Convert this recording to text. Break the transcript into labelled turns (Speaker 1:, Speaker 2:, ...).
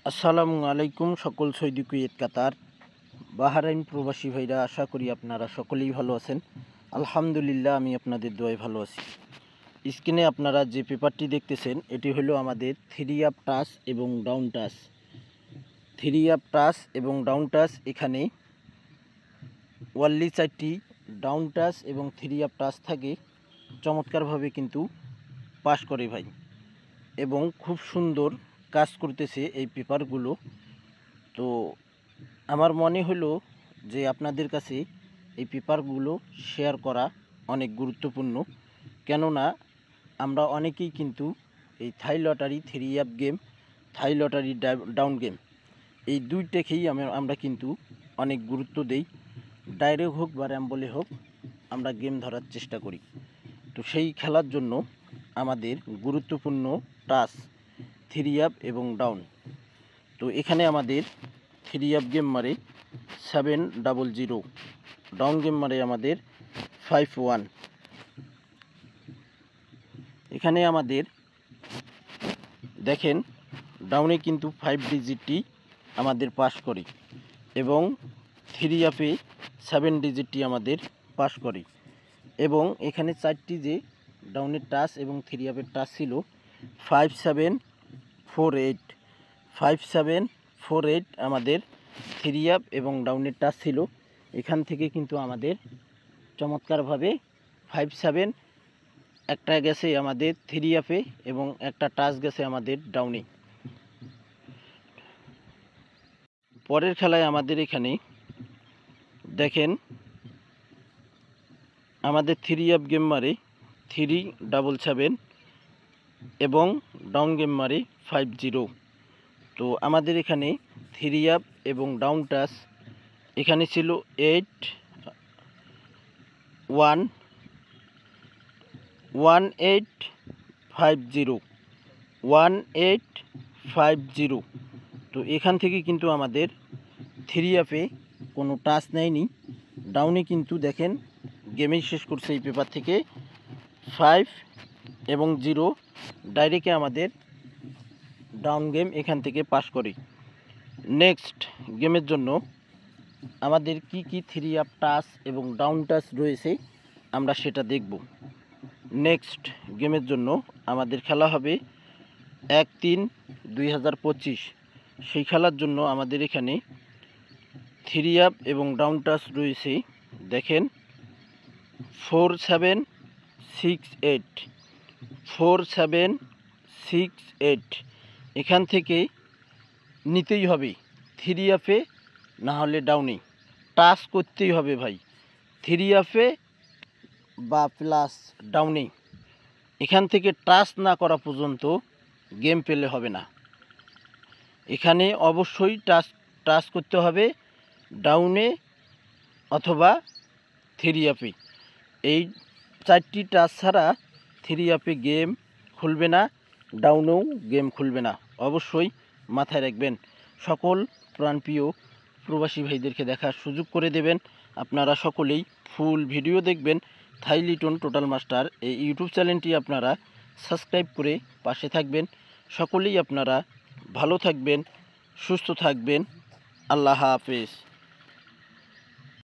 Speaker 1: আসসালামু আলাইকুম সকল সৌদি কুয়েত কাতার বাহরাইন প্রবাসী ভাইরা, আশা করি আপনারা সকলেই ভালো আছেন। আলহামদুলিল্লাহ, আমি আপনাদের দোয়ায় ভালো আছি। স্ক্রিনে আপনারা যে পেপারটি দেখতেছেন, এটি হলো আমাদের থ্রি আপ টাচ এবং down touch. Three up touch এবং ডাউন টাচ, এখানে ওয়ানলি 4টি ডাউন টাচ এবং থ্রি আপ টাচ থাকে। চমৎকারভাবে কিন্তু পাস করে ভাই, এবং খুব সুন্দর কাজ করতেছে এই পেপারগুলো। তো আমার মনে হলো যে আপনাদের কাছে এই পেপারগুলো শেয়ার করা অনেক গুরুত্বপূর্ণ, কেননা আমরা অনেকেই কিন্তু এই থাই লটারি থ্রি আপ গেম, থাই লটারি ডাউন গেম, এই দুইটাকেই আমরা কিন্তু অনেক গুরুত্ব দেই। ডাইরেক্ট হোক বা র্যাম্বলে হোক, আমরা গেম ধরার চেষ্টা করি। তো সেই খেলার জন্য আমাদের গুরুত্বপূর্ণ টাচ থ্রি আপ এবং ডাউন। তো এখানে আমাদের থ্রি আপ গেম মারে 700, ডাউন গেম মারে আমাদের 51। এখানে আমাদের দেখেন, ডাউনে কিন্তু 5 ডিজিটটি আমাদের পাস করে, এবং থ্রি আপে 7 ডিজিটটি আমাদের পাস করে। এবং এখানে 4টি যে ডাউনের টাচ এবং থ্রি আপের টাচ ছিল 5748, 5748 আমাদের থ্রি আপ এবং ডাউনের টাচ ছিল। এখান থেকে কিন্তু আমাদের চমৎকারভাবে 57 একটা গেছে আমাদের থ্রি আপে এবং একটা টাচ গেছে আমাদের ডাউনে। পরের খেলায় আমাদের এখানে দেখেন, আমাদের থ্রি আপ গেম মারে 377 এবং ডাউন গেম মারে 50। তো আমাদের এখানে থ্রি আপ এবং ডাউন টাচ এখানে ছিল 1850। তো এখান থেকে কিন্তু আমাদের থ্রি আপে কোনো টাচ নেয়নি, ডাউনে কিন্তু দেখেন গেমেই শেষ করছে এই পেপার থেকে 5 এবং 0 ডাইরেক্টে আমাদের ডাউন গেম এখান থেকে পাস করে। নেক্সট গেমের জন্য আমাদের কি কি থ্রি আপ টাচ এবং ডাউন টাচ রয়েছে আমরা সেটা দেখব। নেক্সট গেমের জন্য আমাদের খেলা হবে 1/3/2025। সেই খেলার জন্য আমাদের এখানে থ্রি আপ এবং ডাউন টাচ রয়েছে দেখেন 4768, 4768। এখান থেকে নিতেই হবে থ্রি আপে, না হলে ডাউনে টাচ করতেই হবে ভাই। থ্রি আপে বা প্লাস ডাউনে, এখান থেকে টাচ না করা পর্যন্ত গেম পেলে হবে না। এখানে অবশ্যই টাচ করতে হবে ডাউনে অথবা থ্রি আপে। এই 4টি টাচ ছাড়া থ্রি আপে গেম খুলবে না, ডাউনেও গেম খুলবে না। অবশ্যই মাথায় রাখবেন। সকল প্রাণপ্রিয় প্রবাসী ভাইদেরকে দেখার সুযোগ করে দেবেন। আপনারা সকলেই ফুল ভিডিও দেখবেন। থাই লিটন টোটাল মাস্টার এই ইউটিউব চ্যানেলটি আপনারা সাবস্ক্রাইব করে পাশে থাকবেন। সকলেই আপনারা ভালো থাকবেন, সুস্থ থাকবেন। আল্লাহ হাফেজ।